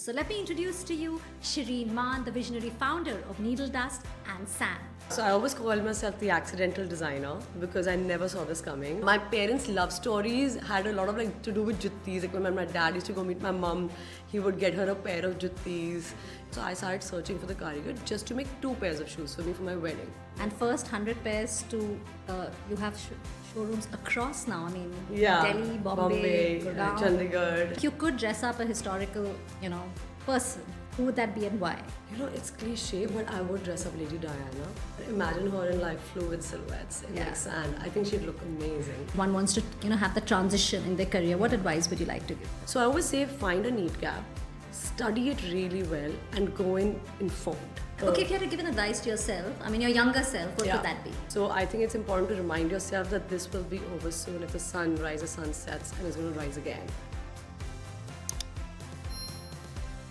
So let me introduce to you Shireen Maan, the visionary founder of Needle Dust and Sand. So I always call myself the accidental designer because I never saw this coming. My parents' love stories had a lot of to do with juttis. Like when my dad used to go meet my mum, he would get her a pair of juttis. So I started searching for the karigar just to make 2 pairs of shoes for me for my wedding. And first 100 pairs to, you have showrooms across now. I mean, Yeah, Delhi, Bombay, Gurgaon. Chandigarh. You could dress up a historical, person. Who would that be and why? It's cliche, but I would dress up Lady Diana. Imagine her in fluid silhouettes in sand. I think she'd look amazing. One wants to, have the transition in their career. What advice would you like to give? So I always say find a neat gap, study it really well, and go in informed. Okay, if you had to give an advice to yourself, your younger self, what would that be? So I think it's important to remind yourself that this will be over soon. If the sun rises, sun sets, and it's going to rise again.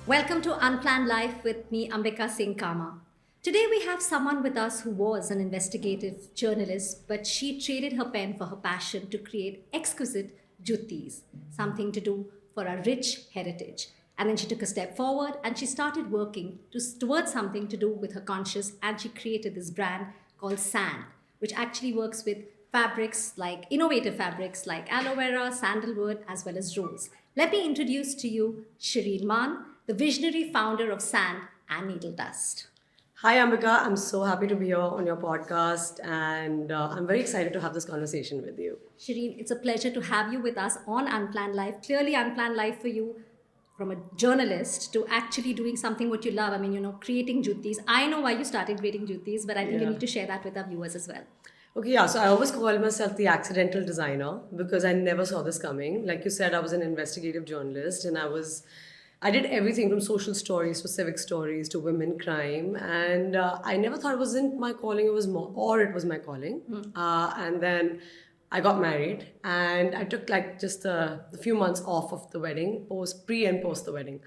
Welcome to Unplanned Life with me, Ambika Singh Kama. Today we have someone with us who was an investigative journalist, but she traded her pen for her passion to create exquisite juttis, something to do for our rich heritage. And then she took a step forward and she started working towards something to do with her conscious, and she created this brand called Sand, which actually works with innovative fabrics like aloe vera, sandalwood, as well as rose. Let me introduce to you Shireen Maan, the visionary founder of Sand and Needle Dust. Hi Ambika, I'm so happy to be here on your podcast, and I'm very excited to have this conversation with you. Shireen, it's a pleasure to have you with us on Unplanned Life. Clearly Unplanned Life for you, from a journalist to actually doing something what you love. Creating juttis. I know why you started creating juttis, but I think you need to share that with our viewers as well. Okay, yeah, so I always call myself the accidental designer because I never saw this coming. Like you said, I was an investigative journalist, and I did everything from social stories to civic stories to women crime, and I never thought it wasn't my calling, it was my calling. And then I got married, and I took just a few months off of the wedding, pre and post the wedding.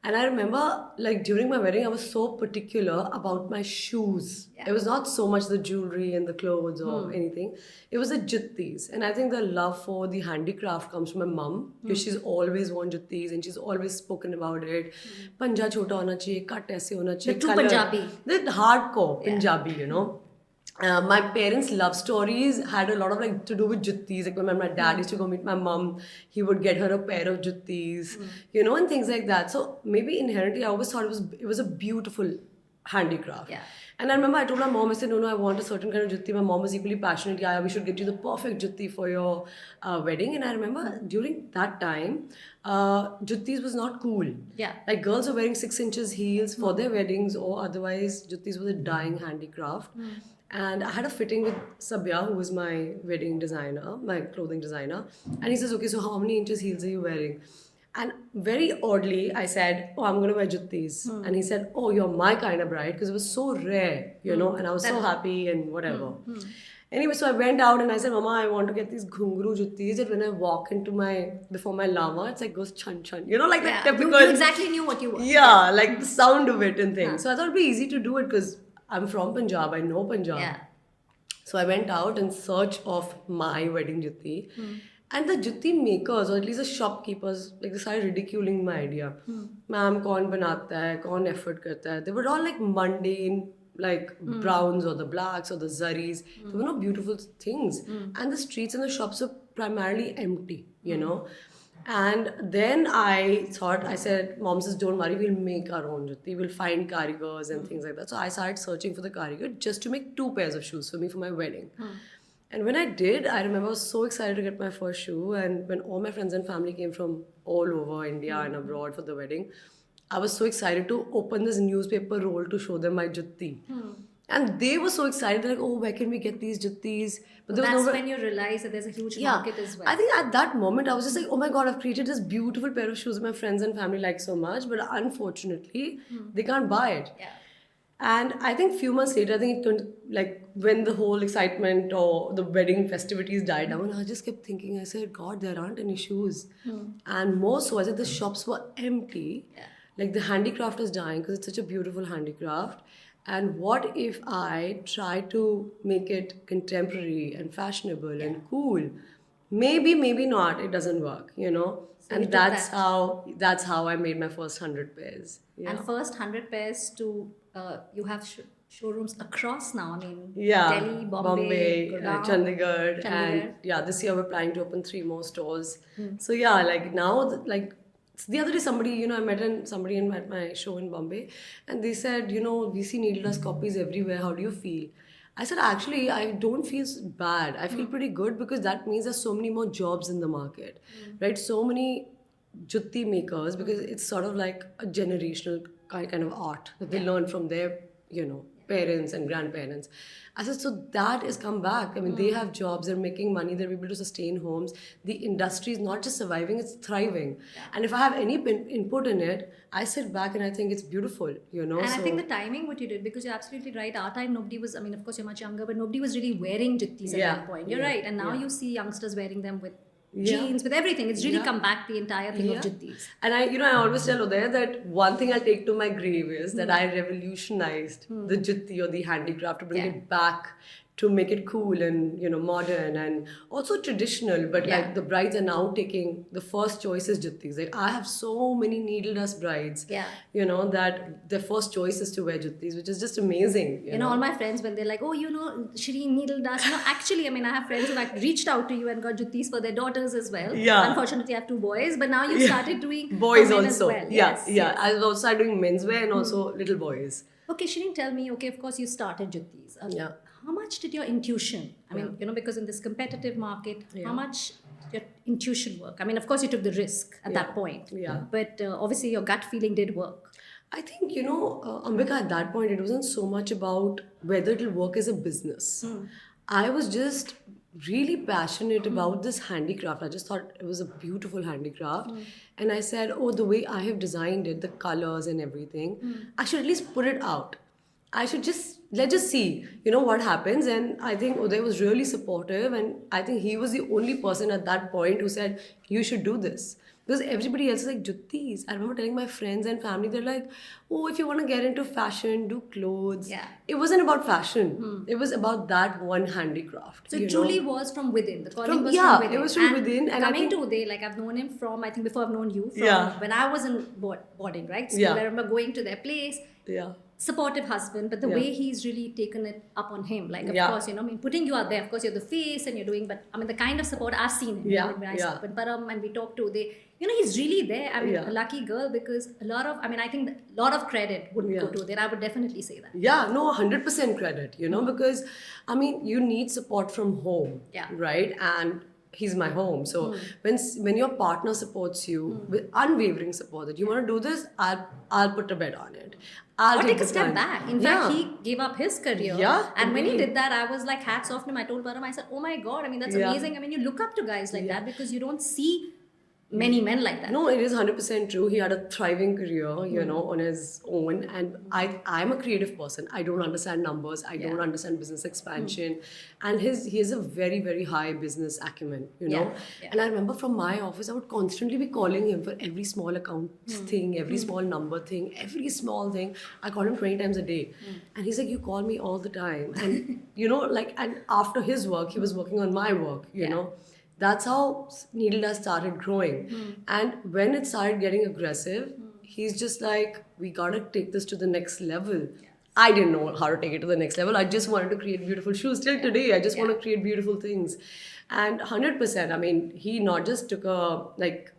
And I remember during my wedding, I was so particular about my shoes. Yeah. It was not so much the jewelry and the clothes or anything. It was the juttis. And I think the love for the handicraft comes from my mum, because she's always worn juttis and she's always spoken about it. Panja chota hona chahiye, cut aise hona chahiye. The true Punjabi. The hardcore Punjabi, My parents' love stories had a lot of to do with juttis. Like when my dad used to go meet my mum, he would get her a pair of juttis, and things like that. So maybe inherently, I always thought it was a beautiful handicraft. Yeah. And I remember I told my mom, I said, no, I want a certain kind of jutti. My mom was equally passionate. Yeah, we should get you the perfect jutti for your wedding. And I remember during that time, juttis was not cool. Yeah. Girls were wearing 6 inches heels for their weddings, or otherwise juttis was a dying handicraft. And I had a fitting with Sabya, who was my wedding designer, my clothing designer. And he says, okay, so how many inches heels are you wearing? And very oddly, I said, I'm going to wear juttis. And he said, you're my kind of bride, because it was so rare, and I was so happy and whatever. Anyway, so I went out and I said, Mama, I want to get these ghungru juttis that when I walk before my lama, it's goes chun chun. That typical. You exactly knew what you were. Yeah, the sound of it and things. So I thought it'd be easy to do it because I'm from Punjab, I know Punjab. Yeah. So I went out in search of my wedding jutti. And the jutti makers, or at least the shopkeepers, they started ridiculing my idea. Ma'am, kaun banata hai, kaun effort karta hai. They were all mundane, browns or the blacks or the zaris. They were not beautiful things. And the streets and the shops were primarily empty, And then I said, Mom says, don't worry, we'll make our own jutti. We'll find karigars and things like that. So I started searching for the karigar just to make 2 pairs of shoes for me for my wedding. And when I did, I remember I was so excited to get my first shoe. And when all my friends and family came from all over India and abroad for the wedding, I was so excited to open this newspaper roll to show them my jutti. And they were so excited. They're where can we get these juttis? But that's when you realize that there's a huge market as well. I think at that moment, I was just oh my God, I've created this beautiful pair of shoes my friends and family like so much. But unfortunately, they can't buy it. Yeah. And I think few months later, I think when the whole excitement or the wedding festivities died down, I just kept thinking, I said, God, there aren't any shoes. And more so, I said the shops were empty. Yeah. The handicraft was dying because it's such a beautiful handicraft. And what if I try to make it contemporary and fashionable and cool? maybe, maybe not. It doesn't work, you know. So you And took that. that's how I made my first 100 pairs. And Yeah. first 100 pairs to, you have showrooms across now. I mean, Yeah, Delhi, Bombay, Bombay, Gurgaon, Chandigarh, and Chandigarh. yeah, this year we're planning to open 3 more stores. So yeah, like now, like the other day, somebody, you know, I met somebody at my show in Bombay, and they said, you know, we see needle dust copies everywhere. How do you feel? I said, actually, I don't feel bad. I feel pretty good because that means there's so many more jobs in the market, right? So many jutti makers because it's sort of like a generational kind of art that they learn from their, you know, parents and grandparents. I said, so that is come back. I mean, they have jobs, they're making money, they're able to sustain homes. The industry is not just surviving, it's thriving. And if I have any input in it, I sit back and I think it's beautiful, you know. And I So think the timing, what you did, because you're absolutely right. Our time, nobody was, I mean, of course, you're much younger, but nobody was really wearing juttis at Yeah, that point. You're yeah, right. And now yeah. you see youngsters wearing them with Yeah. jeans, with everything. It's really Yeah. come back, the entire thing Yeah. of juttis. And I, you know, I always tell Uday that one thing I'll take to my grave is that I revolutionized the jutti or the handicraft to bring Yeah. it back, to make it cool and, you know, modern and also traditional. But Yeah. like the brides are now taking the first choice is juttis. Like I have so many needle dust brides, Yeah. you know, that their first choice is to wear juttis, which is just amazing. You know, all my friends, when they're like, oh, you know, Shireen, needle dust. No, actually, I mean, I have friends who have reached out to you and got juttis for their daughters as well. Yeah. Unfortunately, I have 2 boys, but now you've started doing boys for men also. as well. Yeah, Yes, yeah. yes. I was also doing menswear and also little boys. Okay, Shireen, tell me, okay, of course, you started juttis. Yeah. How much did your intuition, I mean, you know, because in this competitive market, how much did your intuition work? I mean, of course, you took the risk at that point. Yeah. But obviously, your gut feeling did work. I think, you know, Ambika, at that point, it wasn't so much about whether it'll work as a business. I was just really passionate about this handicraft. I just thought it was a beautiful handicraft. And I said, oh, the way I have designed it, the colors and everything, I should at least put it out. I should let's just see, you know, what happens. And I think Uday was really supportive. And I think he was the only person at that point who said, you should do this. Because everybody else is like, juttis. I remember telling my friends and family, they're like, oh, if you want to get into fashion, do clothes. Yeah. It wasn't about fashion. It was about that one handicraft. So you it know? truly was from within. The calling From- was yeah, from within. it was from within, and I coming think- to Uday, like I've known him from, I think before I've known you, from Yeah. when I was in boarding, right? So Yeah. I remember going to their place, Yeah. supportive husband, but the Yeah. way he's really taken it up on him. Like, of Yeah. course, you know, I mean, putting you out there, of course, you're the face and you're doing, but I mean, the kind of support I've seen him. Yeah, Like, when I yeah. spoke with Param and we talked to Uday, you know, he's really there. I mean, Yeah. a lucky girl because a lot of, I mean, I think a lot of credit would Yeah. go to Uday. I would definitely say that. Yeah, no, 100% credit, you know, because I mean, you need support from home, Yeah. right? And he's my home. So when your partner supports you with unwavering support that you want to do this, I'll put a bet on it. I'll Or take a the step plunge. back. In Yeah. fact, he gave up his career. Yeah, And when he completely. did that, I was like, hats off to him. I told Param, I said, oh my God, I mean, that's Yeah. amazing. I mean, you look up to guys like that because you don't see many men like that. No, it is 100% true. He had a thriving career, you know, on his own. And I'm a creative person. I don't understand numbers. I don't understand business expansion. And he has a very, very high business acumen, you know. Yeah. And I remember from my office, I would constantly be calling him for every small account thing, every small number thing, every small thing. I call him 20 times a day. And he's like, you call me all the time. And, you know, like, and after his work, he was working on my work, you know. That's how Needle Dust started growing. And when it started getting aggressive, he's just like, we gotta take this to the next level. I didn't know how to take it to the next level. I just wanted to create beautiful shoes. Till today, I just want to create beautiful things. And 100%, I mean, he not just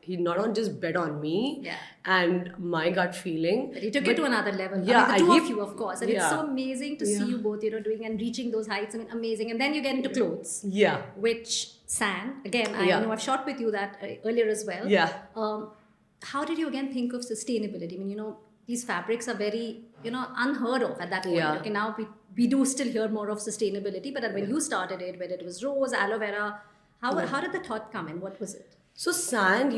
he not on just bet on me Yeah. and my gut feeling. But he took it to another level. Yeah, I mean, the I two of keep- you, of course. And it's yeah. so amazing to see Yeah. you both, you know, doing and reaching those heights. I mean, amazing. And then you get into clothes, Yeah. which San, again, I Yeah. know I've shot with you that earlier as well. Yeah. How did you again think of sustainability? I mean, you know, these fabrics are very, you know, unheard of at that point. Yeah. Okay, now we do still hear more of sustainability, but when you started it, whether it was rose, aloe vera, how did the thought come in? What was it? So sand,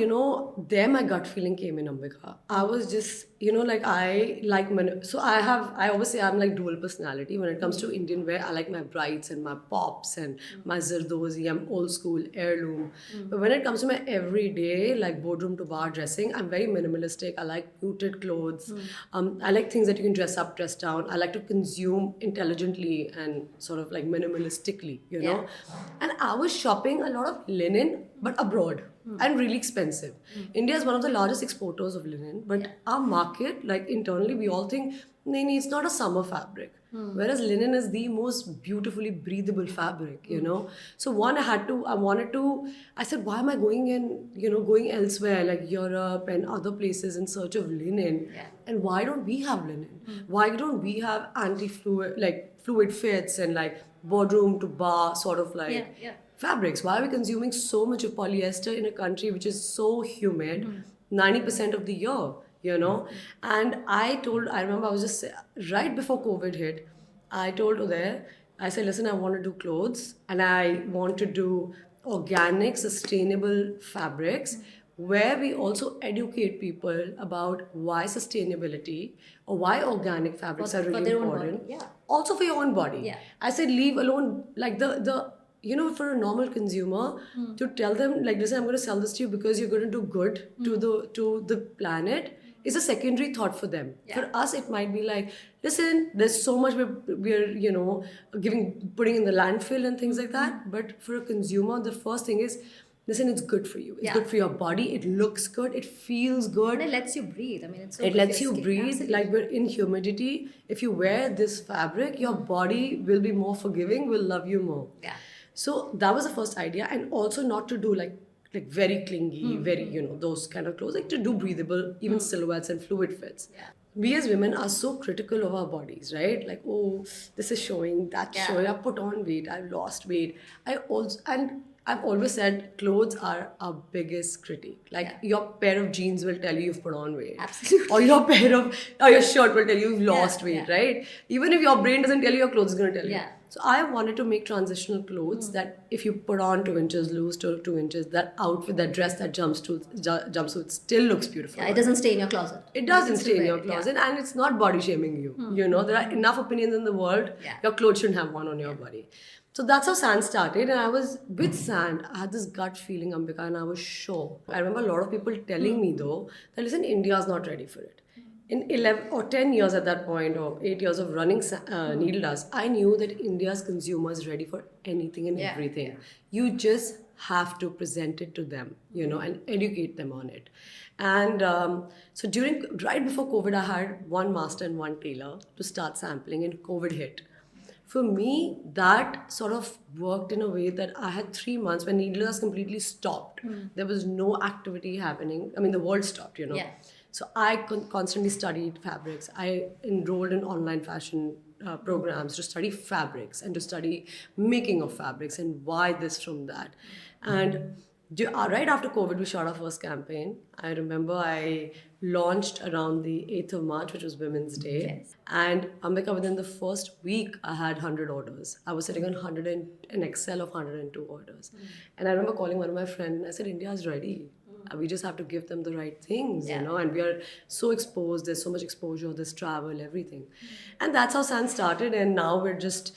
there my gut feeling came in, Ambika. I was just, like I like so I always say I'm like dual personality. When it comes to Indian wear, I like my brights and my pops and my zardozi. I'm old school, heirloom. But when it comes to my everyday, like boardroom to bar dressing, I'm very minimalistic. I like muted clothes. I like things that you can dress up, dress down. I like to consume intelligently and sort of like minimalistically, Yeah. And I was shopping a lot of linen, but abroad and really expensive. India is one of the largest exporters of linen, but our market, like internally, we all think, "Nee, nee, it's not a summer fabric." Whereas linen is the most beautifully breathable fabric, So I said, why am I going going elsewhere like Europe and other places in search of linen? Yeah. And why don't we have linen? Why don't we have anti-fluid, like fluid fits and like boardroom to bar sort of like Yeah, yeah. fabrics? Why are we consuming so much of polyester in a country which is so humid 90% of the year, And I remember I was just, right before COVID hit, I told Uday, I said, listen, I want to do clothes and I want to do organic, sustainable fabrics where we also educate people about why sustainability or why organic fabrics are For really their own body, important. yeah. Also for your own body. Yeah. I said, leave alone like the for a normal consumer to tell them like, listen, I'm going to sell this to you because you're going to do good to the planet is a secondary thought for them. Yeah. For us, it might be like, listen, there's so much we're putting in the landfill and things like that. But for a consumer, the first thing is, listen, it's good for you. It's Yeah. good for your body. It looks good. It feels good. And it lets you breathe. I mean, it's so It good for lets your you skin. breathe. Absolutely. Like we're in humidity. If you wear this fabric, your body will be more forgiving, will love you more. Yeah. So that was the first idea. And also not to do like very clingy, very, those kind of clothes, like to do breathable, even silhouettes and fluid fits. Yeah. We as women are so critical of our bodies, right? Like, oh, this is showing, that's Yeah. showing, I've put on weight, I've lost weight. I've always said clothes are our biggest critique. Like Yeah. your pair of jeans will tell you you've put on weight. Absolutely. Or your shirt will tell you you've lost weight, yeah. right? Even if your brain doesn't tell you, your clothes is going to tell you. Yeah. So I wanted to make transitional clothes that if you put on 2 inches, lose 2 inches, that outfit, that dress, that jumpsuit still looks beautiful. Yeah, it doesn't stay in your closet. It You doesn't can stay still in wear your it, yeah. closet and it's not body shaming you. There are enough opinions in the world. Yeah. Your clothes shouldn't have one on your body. So that's how Sand started. And I was with Sand, I had this gut feeling, Ambika, and I was sure. I remember a lot of people telling me though that listen, India's not ready for it. In 11 or 10 years at that point, or 8 years of running Needle Dust, I knew that India's consumer is ready for anything and Yeah, everything. yeah. You just have to present it to them, and educate them on it. And so right before COVID, I had one master and one tailor to start sampling, and COVID hit. For me, that sort of worked in a way that I had 3 months when Needle Dust completely stopped. There was no activity happening. I mean, the world stopped, Yeah. So I constantly studied fabrics. I enrolled in online fashion programs to study fabrics and to study making of fabrics and why this from that. And right after COVID, we shot our first campaign. I remember I launched around the 8th of March, which was Women's Day. Yes. And Ambika, within the first week, I had 100 orders. I was sitting on an Excel of 102 orders. And I remember calling one of my friends and I said, India's ready. We just have to give them the right things, Yeah. and we are so exposed. There's so much exposure, there's travel, everything. And that's how Sand started. And now we're just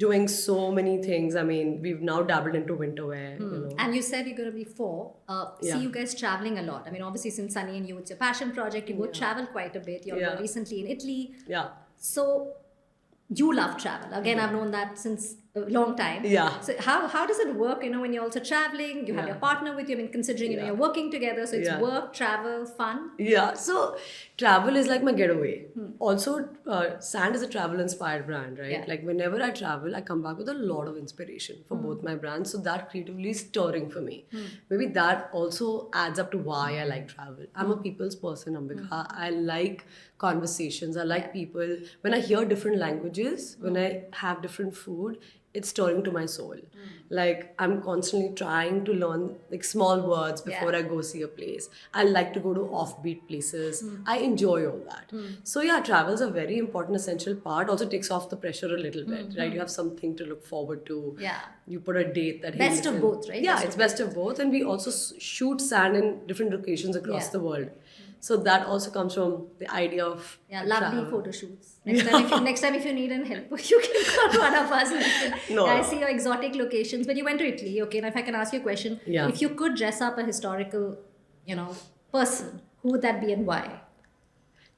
doing so many things. I mean, we've now dabbled into winter wear, And you said you're going to be 4. Yeah. See you guys traveling a lot. I mean, obviously, since Sunny and you, it's your passion project. You both travel quite a bit. You're Yeah. recently in Italy. Yeah. So you love travel. Again, I've known that since a long time. Yeah. So how does it work? When you're also traveling, you have Yeah. your partner with you. I mean, considering Yeah. you're working together, so it's Yeah. work, travel, fun. Yeah, so travel is like my getaway. Also, Sand is a travel-inspired brand, right? Yeah. Like whenever I travel, I come back with a lot of inspiration for both my brands. So that creatively is stirring for me. Maybe that also adds up to why I like travel. I'm a people's person, Ambika. I like conversations. I like people. When I hear different languages, when I have different food, it's stirring to my soul. Like I'm constantly trying to learn like small words before Yeah. I go see a place. I like to go to offbeat places. I enjoy all that. So yeah, travel is a very important, essential part. Also takes off the pressure a little bit, right? You have something to look forward to. Yeah. You put a date that hey, Best of listen- both, right? Yeah, Best it's best of both, and we also shoot sand in different locations across the world. So that also comes from the idea of Yeah, lovely travel. photo shoots. Next time if you need an help, you can call one of us. And we can, No. I see your exotic locations, but you went to Italy. Okay, now if I can ask you a question, Yeah. if you could dress up a historical, person, who would that be and why?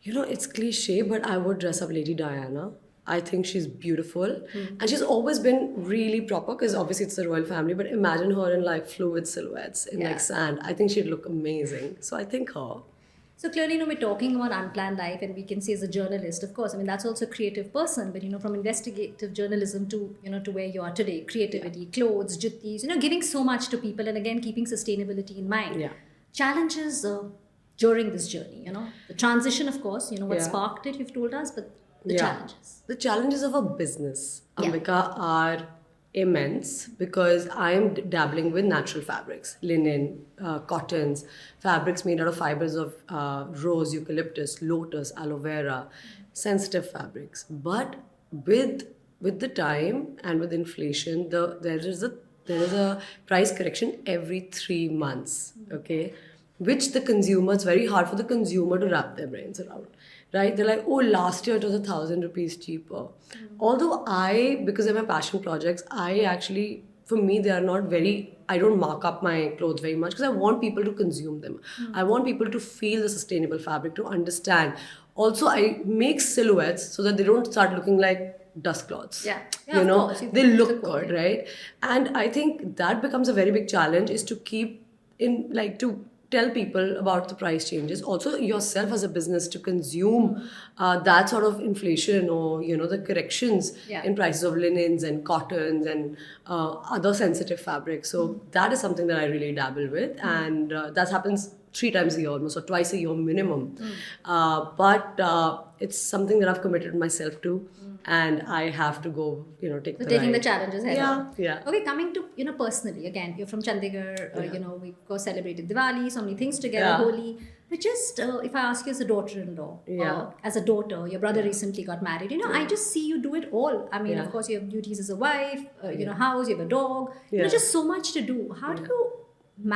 You know, it's cliche, but I would dress up Lady Diana. I think she's beautiful. And she's always been really proper because obviously it's the royal family, but imagine her in like fluid silhouettes in Yeah. like sand. I think she'd look amazing. So I think her. So clearly, we're talking about unplanned life, and we can see as a journalist, of course, I mean, that's also a creative person, but, from investigative journalism to where you are today, creativity, clothes, juttis, giving so much to people, and again, keeping sustainability in mind. Yeah. Challenges during this journey, the transition, of course, what Yeah. sparked it, you've told us, but the Yeah. challenges. The challenges of a business, Yeah. Ambika, are immense because I am dabbling with natural fabrics, linen, cottons, fabrics made out of fibers of rose, eucalyptus, lotus, aloe vera, sensitive fabrics. But with the time and with inflation, there is a price correction every 3 months. Okay, which the consumer, it's very hard for the consumer to wrap their brains around, right? They're like, oh, last year it was 1,000 rupees cheaper. Although because of my passion projects, for me, they are not very, I don't mark up my clothes very much because I want people to consume them. I want people to feel the sustainable fabric, to understand. Also, I make silhouettes so that they don't start looking like dust cloths. Yeah. Yeah, of course. They look good, right? And I think that becomes a very big challenge is to to tell people about the price changes. Also, yourself as a business to consume that sort of inflation or the corrections Yeah. in prices of linens and cottons and other sensitive fabrics. So that is something that I really dabble with, and that happens 3 times a year almost, or twice a year minimum. But it's something that I've committed myself to, and I have to go, take So the taking the ride. challenges head Yeah, on. yeah. Okay, coming to, personally, again, you're from Chandigarh, we of course celebrated Diwali, so many things together, Yeah. Holi. But just, if I ask you as a daughter-in-law, Yeah. as a daughter, your brother recently got married, I just see you do it all. I mean, Yeah. of course, you have duties as a wife, house, you have a dog, Yeah. just so much to do. How do you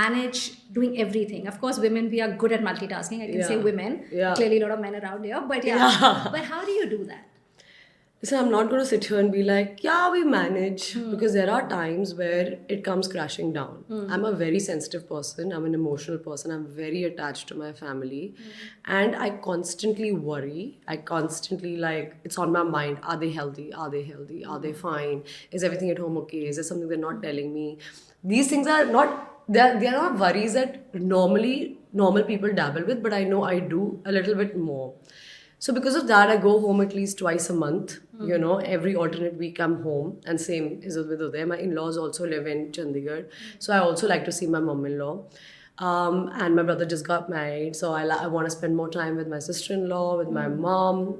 manage doing everything? Of course, women, we are good at multitasking. I can say Yeah. women. Yeah. Clearly, a lot of men around here, but Yeah. But how do you do that? Listen, I'm not going to sit here and be like, yeah, we manage, because there are times where it comes crashing down. I'm a very sensitive person. I'm an emotional person. I'm very attached to my family. And I constantly worry. I constantly, it's on my mind. Are they healthy? Are they healthy? Are they fine? Is everything at home okay? Is there something they're not telling me? These things are not, they are not worries that normally normal people dabble with, but I know I do a little bit more. So because of that, I go home at least twice a month. Every alternate week I'm home, and same is with Uday. My in-laws also live in Chandigarh, so I also like to see my mom-in-law. And my brother just got married, so I want to spend more time with my sister-in-law, with my mom.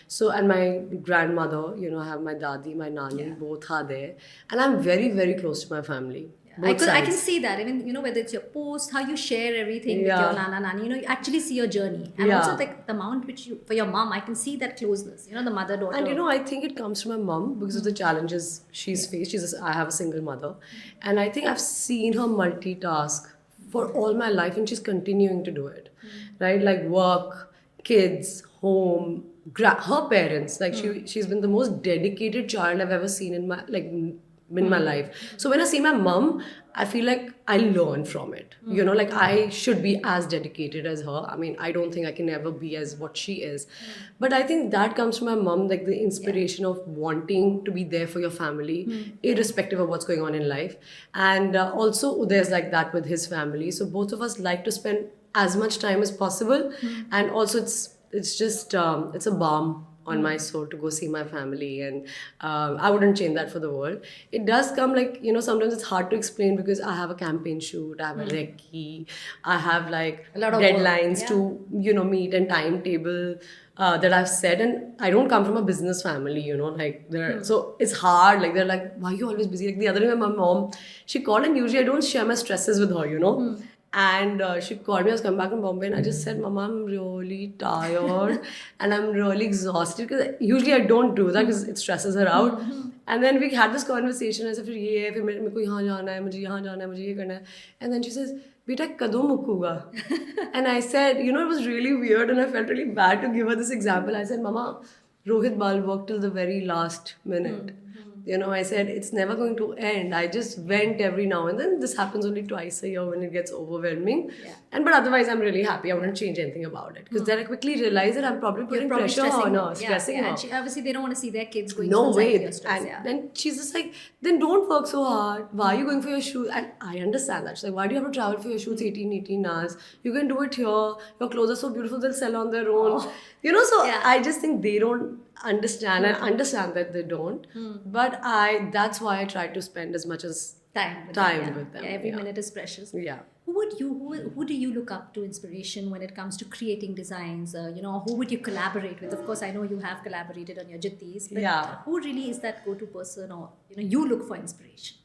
So, and my grandmother. I have my dadi, my nani, both are there, and I'm very, very close to my family. I Both can sides. see that, even whether it's your post, how you share everything with Yeah. your nana nani, you actually see your journey, and Yeah. also the amount which you, for your mom, I can see that closeness, the mother daughter. And I think it comes from my mom because of the challenges she's faced. I have a single mother, and I think I've seen her multitask for all my life, and she's continuing to do it, right? Like work, kids, home, her parents. Like she's been the most dedicated child I've ever seen in my life. So when I see my mom, I feel like I learn from it. Like I should be as dedicated as her. I mean, I don't think I can ever be as what she is. But I think that comes from my mom, like the inspiration of wanting to be there for your family, irrespective of what's going on in life. And also Uday's like that with his family. So both of us like to spend as much time as possible. And also it's just, it's a balm on my soul to go see my family, and I wouldn't change that for the world. It does come like, sometimes it's hard to explain because I have a campaign shoot, I have a recce, I have like A lot of work, deadlines to meet, and timetable that I've set, and I don't come from a business family, like so it's hard. Like they're like, why are you always busy? Like the other day, my mom, she called, and usually I don't share my stresses with her. And she called me. I was coming back from Bombay, and I just said, "Mama, I'm really tired and I'm really exhausted." Because usually I don't do that because it stresses her out. And then we had this conversation. I said, "फिर ये है, फिर मेरे को यहाँ जाना है, मुझे यहाँ जाना है, मुझे ये करना है." And then she says, "बेटा कदों मुक्कूगा?" And I said, it was really weird, and I felt really bad to give her this example. I said, "Mama, Rohit Bal worked till the very last minute." I said, it's never going to end. I just went every now and then. This happens only twice a year when it gets overwhelming. Yeah. But otherwise, I'm really happy. I wouldn't change anything about it. Because then I quickly realized that I'm probably putting pressure on her, stressing her. And obviously, they don't want to see their kids going No through way. anxiety or stress. And then she's just like, then don't work so hard. Why are you going for your shoot? And I understand that. She's like, why do you have to travel for your shoots 18 hours? You can do it here. Your clothes are so beautiful, they'll sell on their own. So I just think they don't understand. I understand that they don't. But that's why I try to spend as much as time with them. Yeah, every minute is precious. Yeah. Who do you look up to inspiration when it comes to creating designs? Who would you collaborate with? Of course, I know you have collaborated on your juttis, but who really is that go-to person, or you look for inspiration?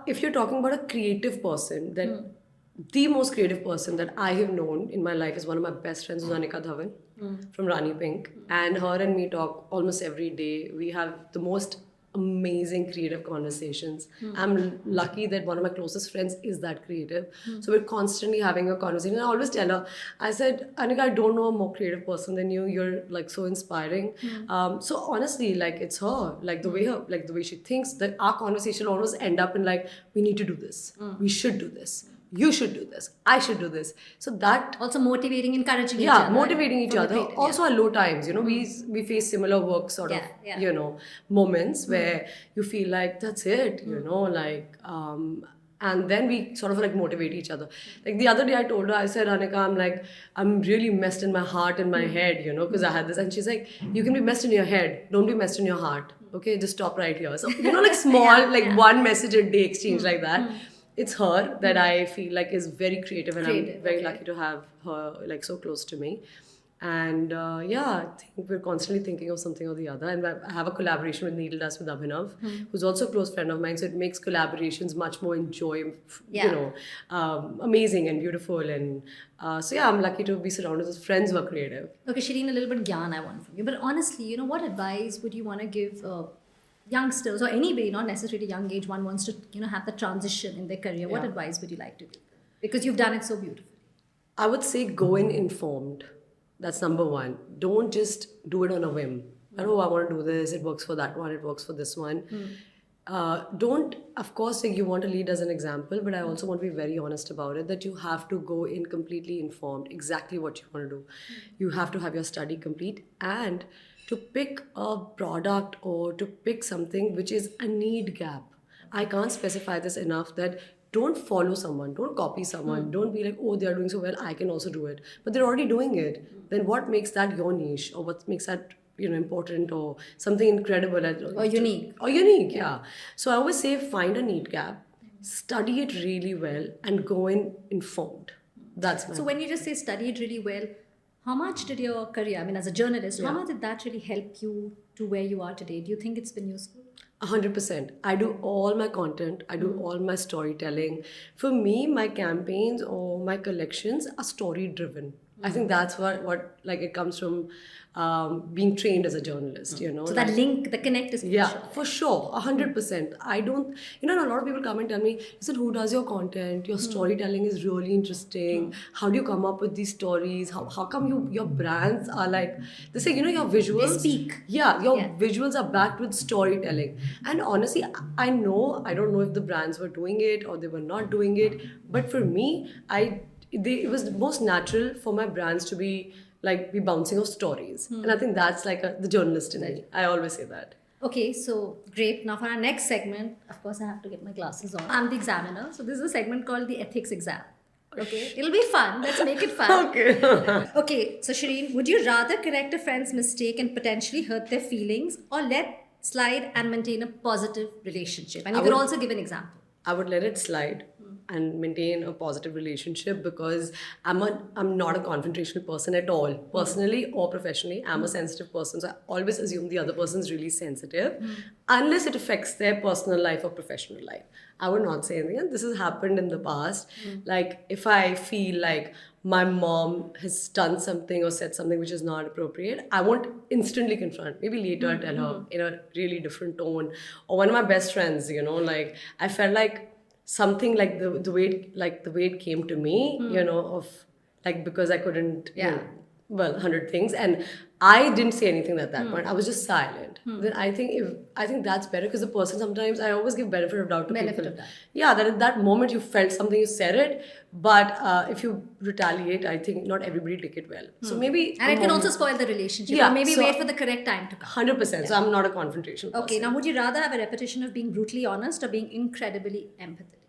If you're talking about a creative person, then the most creative person that I have known in my life is one of my best friends, Anika Dhawan from Rani Pink. And her and me talk almost every day. We have the most amazing creative conversations. I'm lucky that one of my closest friends is that creative. So we're constantly having a conversation. I always tell her, I said, Anika, I don't know a more creative person than you. You're like so inspiring. So honestly, like it's her, like the way she thinks, that our conversation will always end up in like, we need to do this. We should do this. You should do this. I should do this. So that also motivating, encouraging each other. Yeah, motivating each other. Also, at low times, we face similar work sort of, moments where you feel like that's it, and then we sort of like motivate each other. Like the other day, I told her, I said, Anika, I'm really messed in my heart and my head, because I had this, and she's like, you can be messed in your head, don't be messed in your heart. Okay, just stop right here. So like small, one message a day exchange like that. It's her that I feel like is very creative, and I'm very lucky to have her like so close to me. And I think we're constantly thinking of something or the other. And I have a collaboration with Needle Dust with Abhinav, who's also a close friend of mine. So it makes collaborations much more amazing and beautiful. And I'm lucky to be surrounded with friends who are creative. Okay, Shireen, a little bit gyan I want from you. But honestly, what advice would you want to give youngsters, or anybody, not necessarily young age, one wants to have the transition in their career? What advice would you like to give? Because you've done it so beautifully. I would say go in informed. That's number one. Don't just do it on a whim. I want to do this, it works for that one, it works for this one. Don't, of course, you want to lead as an example, but I also want to be very honest about it, that you have to go in completely informed, exactly what you want to do. You have to have your study complete, and to pick a product or to pick something which is a need gap. I can't specify this enough, that don't follow someone, don't copy someone, don't be like, oh, they're doing so well, I can also do it. But they're already doing it. Then what makes that your niche, or what makes that important, or something incredible or unique? Or unique, yeah. So I always say, find a need gap, study it really well, and go in informed. That's my. So when you just say study it really well, how much did your career, as a journalist, how much did that really help you to where you are today? Do you think it's been useful? 100%. I do all my content. I do all my storytelling. For me, my campaigns or my collections are story driven. I think that's what it comes from being trained as a journalist, So that link, the connect is for sure, 100%. I don't, a lot of people come and tell me, listen, who does your content? Your storytelling is really interesting. How do you come up with these stories? How come your brands are like, they say, your visuals. They speak. Yeah, your visuals are backed with storytelling. And honestly, I don't know if the brands were doing it or they were not doing it. But for me, it was the most natural for my brands to be bouncing off stories. And I think that's the journalist in me. I always say that. Okay, so great. Now for our next segment, of course I have to get my glasses on. I'm the examiner. So this is a segment called the ethics exam. Okay, it'll be fun. Let's make it fun. Okay. Okay, so Shireen, would you rather correct a friend's mistake and potentially hurt their feelings, or let slide and maintain a positive relationship? And you I could would- also give an example. I would let it slide and maintain a positive relationship because I'm not a confrontational person at all, personally or professionally. I'm a sensitive person, so I always assume the other person's really sensitive, unless it affects their personal life or professional life. I would not say anything. And this has happened in the past. Like if I feel like my mom has done something or said something which is not appropriate, I won't instantly confront. Maybe later I'll tell her in a really different tone. Or one of my best friends, like I felt like something like the way it came to me, of like because I couldn't, well, 100 things, and I didn't say anything at that point. I was just silent. Then I think that's better because the person sometimes I always give benefit of doubt to Benefit people. of doubt. Yeah, that at that moment you felt something, you said it, but if you retaliate, I think not everybody take it well. So maybe And it can also spoil the relationship. Yeah, Or maybe so- wait for the correct time to come. 100%. So I'm not a confrontational person. Okay, now would you rather have a repetition of being brutally honest or being incredibly empathetic?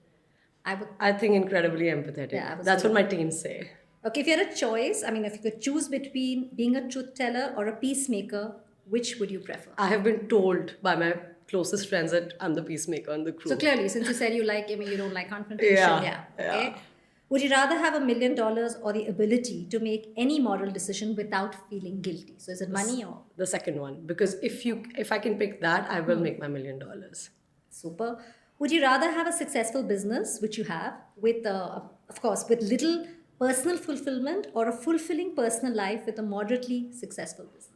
I would. I think incredibly empathetic. Yeah, I was That's what gonna- my teens say. Okay, if you had a choice, I mean, if you could choose between being a truth teller or a peacemaker, which would you prefer? I have been told by my closest friends that I'm the peacemaker in the crew. So clearly, since you said you don't like confrontation, Yeah, okay. yeah. Would you rather have $1 million or the ability to make any moral decision without feeling guilty? So is it money or The second one, because if I can pick that, I will make my $1 million. super? Would you rather have a successful business, which you have, with of course with little personal fulfillment, or a fulfilling personal life with a moderately successful business?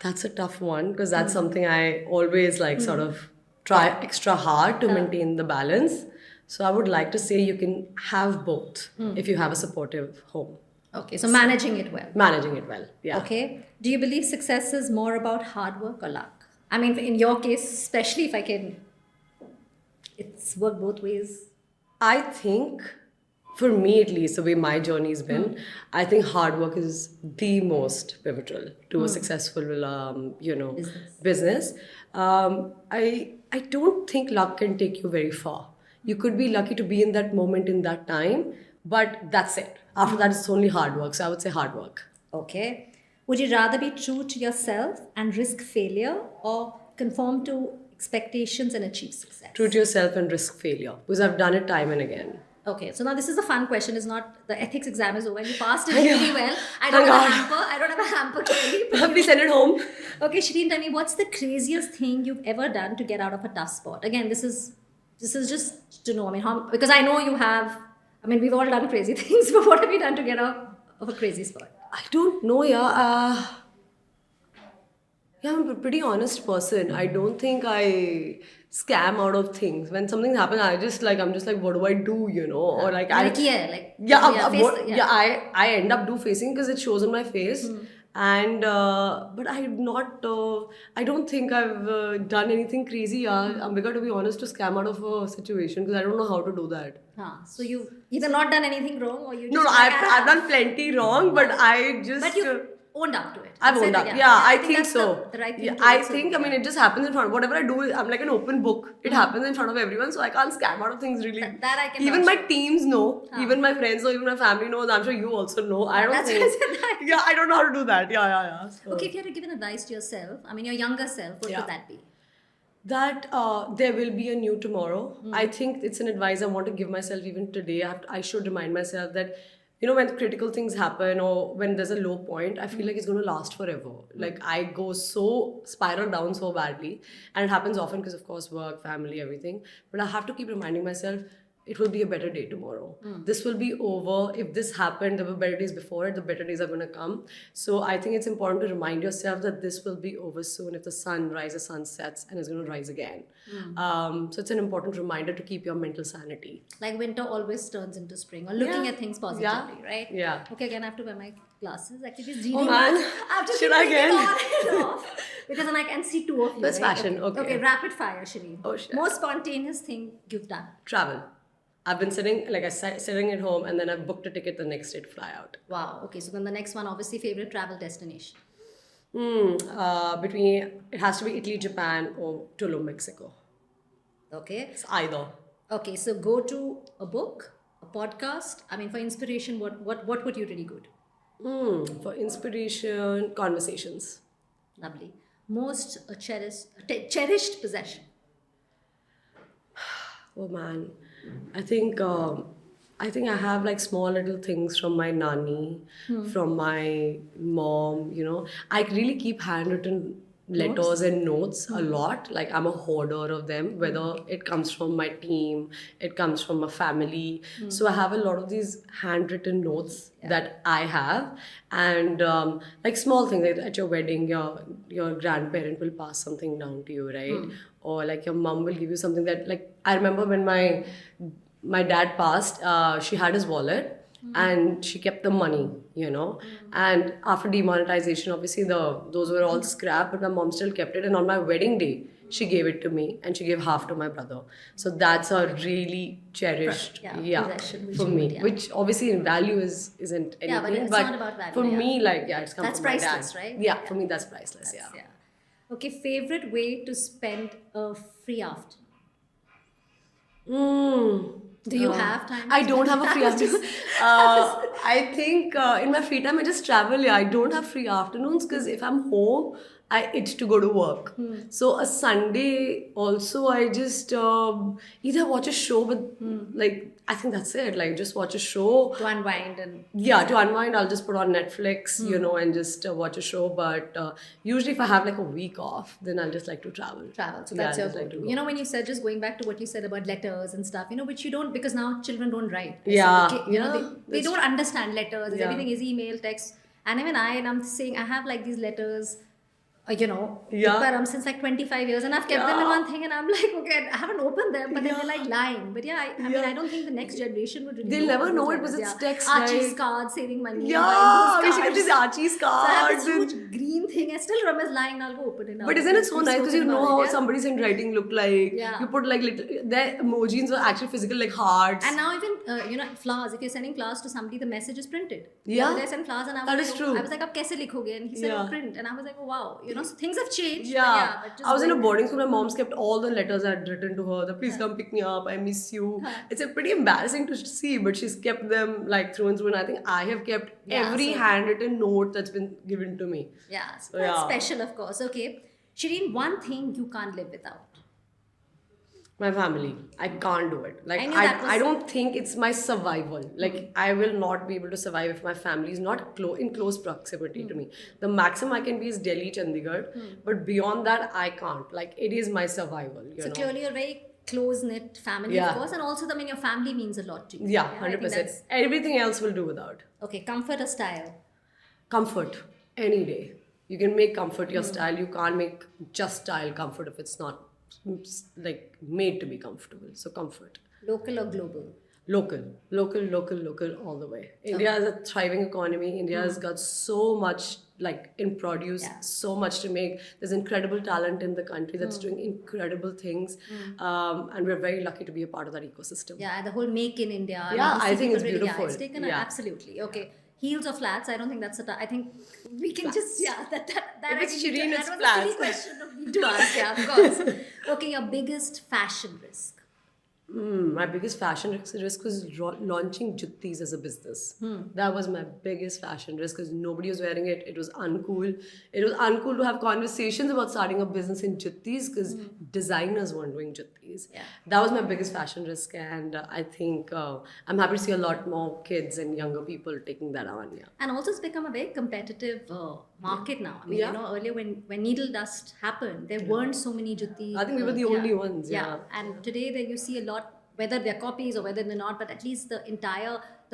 That's a tough one because that's something I always like sort of try extra hard to maintain the balance. So I would like to say you can have both if you have a supportive home. Okay, so managing it well. Managing it well. Yeah. Okay. Do you believe success is more about hard work or luck? I mean, in your case, especially if I can, it's worked both ways. I think, for me at least, the way my journey's been, I think hard work is the most pivotal to a successful, business. I don't think luck can take you very far. You could be lucky to be in that moment in that time, but that's it. After that, it's only hard work. So I would say hard work. Okay. Would you rather be true to yourself and risk failure, or conform to expectations and achieve success? True to yourself and risk failure because I've done it time and again. Okay, so now this is the fun question. Is not the ethics exam is over. You passed it really well. I don't have a hamper. I don't have a hamper clearly. Please send it home. Okay, Shireen, tell me, what's the craziest thing you've ever done to get out of a tough spot? Again, this is just to know. I mean, because I know you have. I mean, we've all done crazy things, but what have you done to get out of a crazy spot? I don't know, yeah. I'm a pretty honest person. I don't think I scam out of things. When something happens, I'm just like, what do I do, Or like, I I end up facing because it shows on my face. And but I don't think I've done anything crazy. Ambika, to be honest, to scam out of a situation because I don't know how to do that. So you've either not done anything wrong, or you just No, I've done plenty wrong, but I just. But you owned up to it. I've You said owned up. it, Yeah, I think think that's so. The right thing Yeah, to I also think, do. I mean, it just happens in front. Whatever I do, I'm like an open book. It happens in front of everyone, so I can't scam out of things really. That I can Even vouch my teams know. Even my friends know. Even my family knows. I'm sure you also know. I don't That's think. why I said that. Yeah, I don't know how to do that. Yeah. So Okay, if you had to give an advice to yourself, I mean your younger self, what Yeah. would that be? that there will be a new tomorrow. I think it's an advice I want to give myself even today. I should remind myself that, when critical things happen or when there's a low point, I feel like it's going to last forever. Like I go so spiral down so badly, and it happens often because of course work, family, everything. But I have to keep reminding myself, it will be a better day tomorrow. This will be over. If this happened, there were better days before it, the better days are going to come. So I think it's important to remind yourself that this will be over soon. If the sun rises, sun sets, and it's going to rise again. So it's an important reminder to keep your mental sanity. Like winter always turns into spring, or looking Yeah. at things positively, right? Yeah. Okay, again I have to wear my glasses. Actually, it's Oh reading. man, I have to should keep I taking again? on and off because then I can see two of you. That's right? fashion, okay. Okay, rapid fire, Shireen. Oh, shit. Most spontaneous thing you've done. Travel. I've been sitting at home and then I've booked a ticket the next day to fly out. Wow. Okay, so then the next one, obviously, favorite travel destination. It has to be Italy, Japan, or Tulum, Mexico. Okay. It's either. Okay, so go to a book, a podcast? I mean, for inspiration, what would you really good? For inspiration, conversations. Lovely. Most cherished possession. Oh man, I think I have like small little things from my nanny, from my mom. I really keep handwritten letters and notes a lot. Like I'm a hoarder of them, whether it comes from my team, it comes from a family. So I have a lot of these handwritten notes that I have, and like small things like at your wedding, your grandparent will pass something down to you, right? Or like your mom will give you something that, like, I remember when my dad passed, she had his wallet and she kept the money. And after demonetization, obviously those were all scrap, but my mom still kept it. And on my wedding day, she gave it to me and she gave half to my brother. So that's a really cherished, Possession which for you me. would, Which obviously in value isn't anything. Yeah, but it's not about value, for me, like, it's come That's from my dad. priceless, right? Yeah, for me that's priceless. Yeah. Okay, favorite way to spend a free afternoon? Do you have time? I don't have a free afternoon. I think in my free time I just travel. Yeah, I don't have free afternoons because if I'm home, I itch to go to work. So a Sunday also I just either watch a show, but like I think that's it. Like just watch a show. To unwind and To unwind, I'll just put on Netflix, and just watch a show. But usually, if I have like a week off, then I'll just like to travel. So that's your just like to go-to. go. When you said, just going back to what you said about letters and stuff, which you don't, because now children don't write. Yeah. So they don't understand letters. Yeah. Everything is email, text. And even I'm saying, I have like these letters, since like 25 years, and I've kept them in one thing, and I'm like, okay, I haven't opened them, but then they're like lying. But I mean, I don't think the next generation would really They'll never about know those it because letters. it's text, Archie's right? cards, saving money. Yeah, buying we those should get cards. these Archie's So I have cards. this huge green thing. I still remember it's lying, and I'll go open it now. But isn't it so nice because you know how Yeah. somebody's handwriting look like? Yeah. You put like little, their emojis are actually physical, like hearts. And now even flowers. If you're sending flowers to somebody, the message is printed. The Yeah. other guy sent flowers, and I was That like, is true. I was like, "Ab kaise likhoge?" And he said, Yeah. "Print." And I was like, "Oh wow." So things have changed. Yeah, but just I was in a going- boarding school. My mom's kept all the letters I had written to her. The please come pick me up. I miss you. It's a pretty embarrassing to see, but she's kept them like through and through. And I think I have kept every so- handwritten note that's been given to me. Yeah, so So, that's yeah. special, of course. Okay, Shireen, one thing you can't live without. My family, I can't do it. Like I knew that was- I don't think it's my survival. Like I will not be able to survive if my family is not in close proximity to me. The maximum I can be is Delhi, Chandigarh, but beyond that I can't. Like it is my survival. So clearly, you're very close-knit family, Yeah. of course, and also, your family means a lot to you. Yeah, I 100%. think Everything else will do without. Okay, comfort or style? Comfort, any day. You can make comfort your style. You can't make just style comfort if it's not like made to be comfortable. So comfort. Local or global? Local all the way. India is a thriving economy. India has got so much like in produce, so much to make. There's incredible talent in the country that's doing incredible things, and we're very lucky to be a part of that ecosystem. Yeah, the whole make in India. Yeah, you see I think people it's really- beautiful. it's taken Yeah. absolutely. Okay. Heels or flats? I don't think that's I think we can just, that If it's I think Shireen, that it's was a silly flats. question of me to ask, yeah, of course. Okay, your biggest fashion risk? My biggest fashion risk was launching juttis as a business. That was my biggest fashion risk because nobody was wearing it. It was uncool. It was uncool to have conversations about starting a business in juttis because designers weren't doing juttis. Yeah. That was my biggest fashion risk, and I think I'm happy to see a lot more kids and younger people taking that on. Yeah. And also, it's become a very competitive market now. I mean, Yeah. earlier when needle dust happened, there weren't so many jutti. I think we were the only ones, yeah. And today, there you see a lot, whether they're copies or whether they're not, but at least the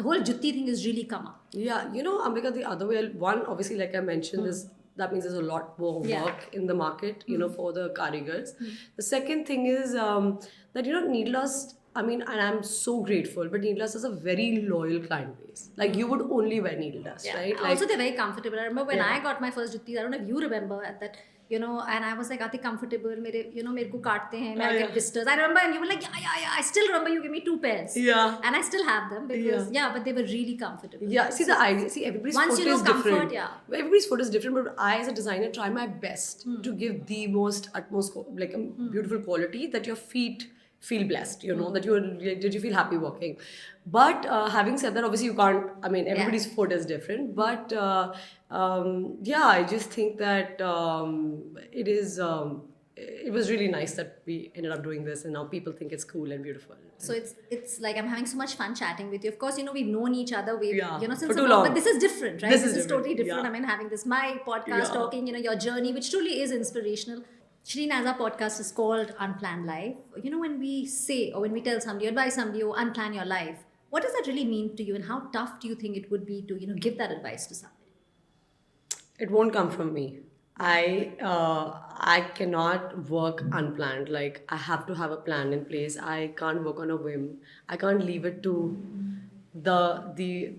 whole jutti thing has really come up. Yeah, Ambika, the other way, one, obviously, like I mentioned, that means there's a lot more work in the market, for the karigars. The second thing is that, Needlust, I mean, and I'm so grateful, but Needlust has a very loyal client base. Like, you would only wear needle dust, right? Like, Also, they're very comfortable. I remember when I got my first juttis, I don't know if you remember at that, and I was like, are they comfortable? मेरे को काटते हैं, I get blisters. I remember, and you were like, yeah. I still remember you gave me 2 pairs. Yeah. And I still have them because, but they were really comfortable. Yeah, see the idea. See, everybody's Once foot you know is different. comfort, yeah. Everybody's foot is different, but I, as a designer, try my best to give the utmost, like, beautiful quality that your feet feel blessed, that did you feel happy walking? But having said that, obviously you can't, I mean, everybody's foot is different, but yeah, I just think that it was really nice that we ended up doing this, and now people think it's cool and beautiful. So it's like I'm having so much fun chatting with you. Of course, we've known each other. We've Yeah, since for so too long, long. but this is different, right? This is different, totally different. yeah. I mean, having this my podcast, Yeah. talking, your journey, which truly is inspirational. Shireen, as our podcast is called Unplanned Life, when we say or when we tell somebody, advise somebody, or unplan your life, what does that really mean to you, and how tough do you think it would be to give that advice to somebody? It won't come from me. I cannot work unplanned. Like, I have to have a plan in place. I can't work on a whim. I can't leave it to the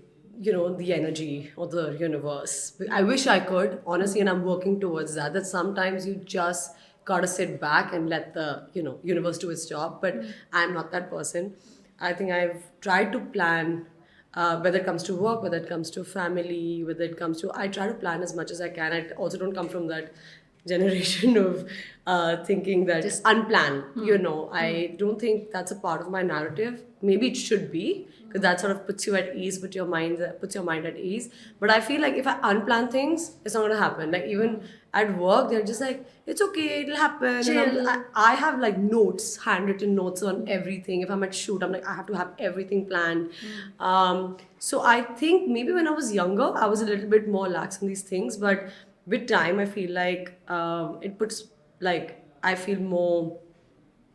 energy or the universe. I wish I could, honestly, and I'm working towards that. That sometimes you just gotta sit back and let the universe do its job. But I'm not that person. I think I've tried to plan, whether it comes to work, whether it comes to family, whether it comes to, I try to plan as much as I can. I also don't come from that generation of thinking that Just- unplanned. I don't think that's a part of my narrative. Maybe it should be, because that sort of puts you at ease, puts your mind at ease. But I feel like if I unplan things, it's not gonna happen. Like, even at work, they're just like, it's okay, it'll happen. Chill. And I have like notes, handwritten notes on everything. If I'm at shoot, I'm like, I have to have everything planned. So I think maybe when I was younger, I was a little bit more lax in these things. But with time, I feel like it puts, like, I feel more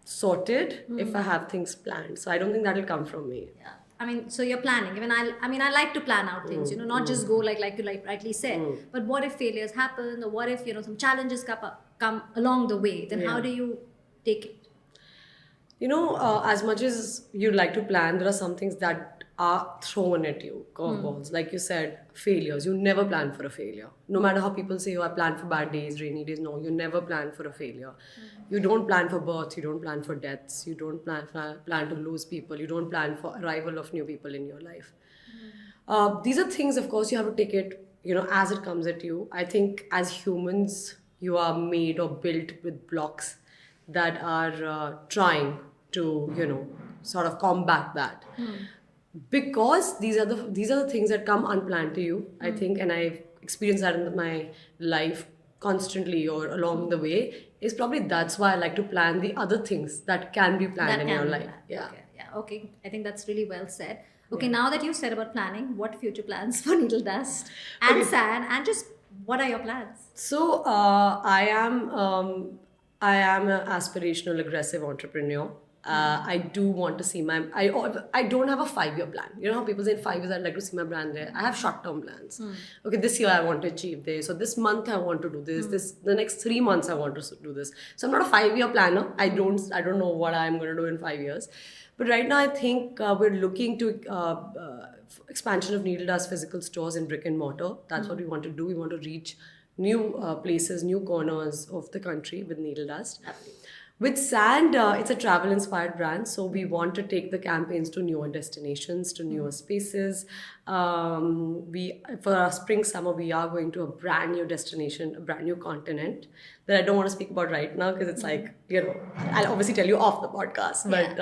sorted if I have things planned. So I don't think that'll come from me. Yeah. I mean, so you're planning. I like to plan out things, not just go like you rightly said. But what if failures happen, or what if some challenges come along the way? Then how Yeah. do you take it? As much as you'd like to plan, there are some things that are thrown at you, curveballs. Like you said, failures. You never plan for a failure. No matter how people say, oh, I plan for bad days, rainy days. No, you never plan for a failure. You don't plan for births. You don't plan for deaths. You don't plan to lose people. You don't plan for arrival of new people in your life. These are things, of course, you have to take it, as it comes at you. I think as humans, you are made or built with blocks that are trying to, sort of combat that. Because these are the things that come unplanned to you, I think, and I've experienced that in my life constantly or along the way. Is probably that's why I like to plan the other things that can be planned in your life. Yeah. Okay. Yeah. Okay. I think that's really well said. Okay. Now that you've said about planning, what future plans for Needle Dust and Okay. San, and just what are your plans? So I am an aspirational, aggressive entrepreneur. I do want to see I don't have a 5-year plan. You know how people say in 5 years I'd like to see my brand there. I have short-term plans. Okay, this year I want to achieve this. So this month I want to do this. The next 3 months I want to do this. So I'm not a 5-year planner. I don't know what I'm going to do in 5 years. But right now I think we're looking to expansion of Needle Dust physical stores in brick and mortar. That's what we want to do. We want to reach new places, new corners of the country with Needle Dust. With Sand, it's a travel-inspired brand, so we want to take the campaigns to newer destinations, to newer spaces. For our spring-summer, we are going to a brand new destination, a brand new continent that I don't want to speak about right now because it's like, I'll obviously tell you off the podcast. But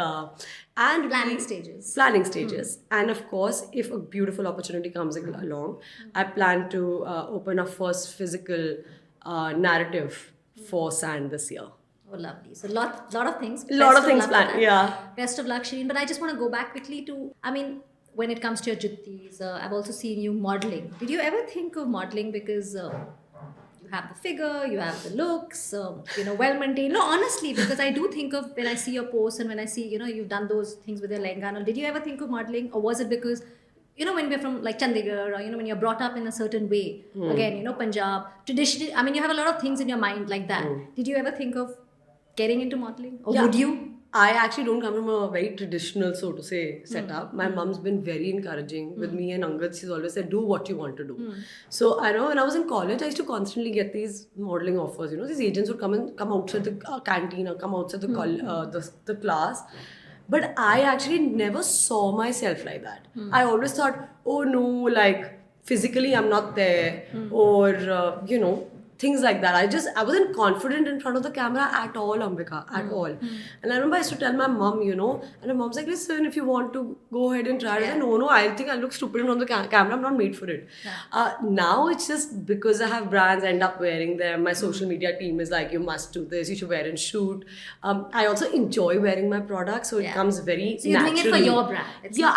and Planning stages. Planning stages. And of course, if a beautiful opportunity comes along, I plan to open a first physical narrative for Sand this year. Oh, lovely. So lot of things. Lot Best of things luck planned, for that. yeah. Best of luck, Shireen. But I just want to go back quickly to, when it comes to your juttis, I've also seen you modeling. Did you ever think of modeling because you have the figure, you have the looks, well maintained? No, honestly, because I do think of when I see your posts and when I see, you've done those things with your lehenga. Did you ever think of modeling, or was it because when we're from like Chandigarh, or when you're brought up in a certain way, again, Punjab, traditionally, you have a lot of things in your mind like that. Did you ever think of getting into modeling, or would you? I actually don't come from a very traditional, so to say, setup. My mom's been very encouraging with me and Angad. She's always said, do what you want to do. So I know when I was in college, I used to constantly get these modeling offers. These agents would come outside the canteen or come outside the class. But I actually never saw myself like that. I always thought, oh no, like physically I'm not there, or things like that. I wasn't confident in front of the camera at all, Ambika, at all. And I remember I used to tell my mom, you know, and my mom's like, listen, if you want to go ahead and try it. I said, no, I think I look stupid in front of the camera. I'm not made for it. Now it's just because I have brands, I end up wearing them. My social media team is like, you must do this, you should wear and shoot. I also enjoy wearing my products, so it comes very So you're naturally. doing it for your brand.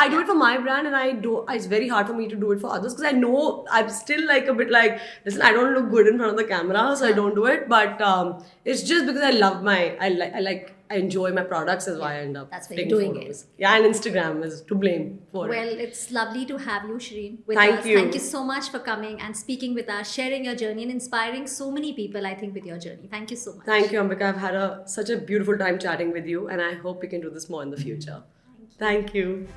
I do it for my brand, and it's very hard for me to do it for others because I know I'm still like a bit like, listen, I don't look good in front of the camera, so I don't do it. But it's just because I love I enjoy my products, is why I end up That's why you're taking doing photos. Yeah, and Instagram is to blame for it. Well, it's lovely to have you, Shireen, with Thank us. you. Thank you so much for coming and speaking with us, sharing your journey, and inspiring so many people, I think, with your journey. Thank you so much. Thank you, Ambika. I've had such a beautiful time chatting with you, and I hope we can do this more in the future. Thank you.